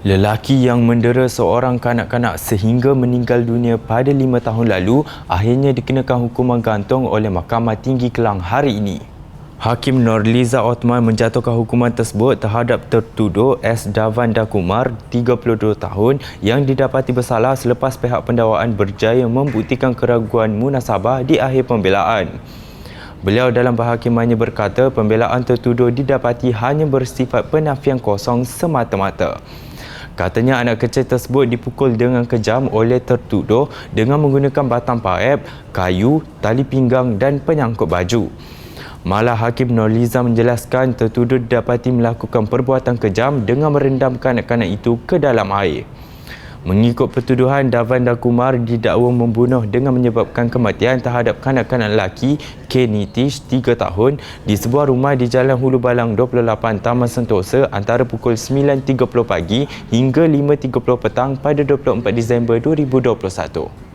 Lelaki yang mendera seorang kanak-kanak sehingga meninggal dunia pada 5 tahun lalu akhirnya dikenakan hukuman gantung oleh Mahkamah Tinggi Kelang hari ini. Hakim Nurliza Othman menjatuhkan hukuman tersebut terhadap tertuduh S. Davanda Kumar, 32 tahun yang didapati bersalah selepas pihak pendakwaan berjaya membuktikan keraguan munasabah di akhir pembelaan. Beliau dalam perhakimannya berkata pembelaan tertuduh didapati hanya bersifat penafian kosong semata-mata. Katanya anak kecil tersebut dipukul dengan kejam oleh tertuduh dengan menggunakan batang paip, kayu, tali pinggang dan penyangkut baju. Malah Hakim Nurliza menjelaskan tertuduh didapati melakukan perbuatan kejam dengan merendam kanak-kanak itu ke dalam air. Mengikut pertuduhan, Davanda Kumar didakwa membunuh dengan menyebabkan kematian terhadap kanak-kanak lelaki K. Nitish, 3 tahun di sebuah rumah di Jalan Hulu Balang 28, Taman Sentosa antara pukul 9.30 pagi hingga 5.30 petang pada 24 Disember 2021.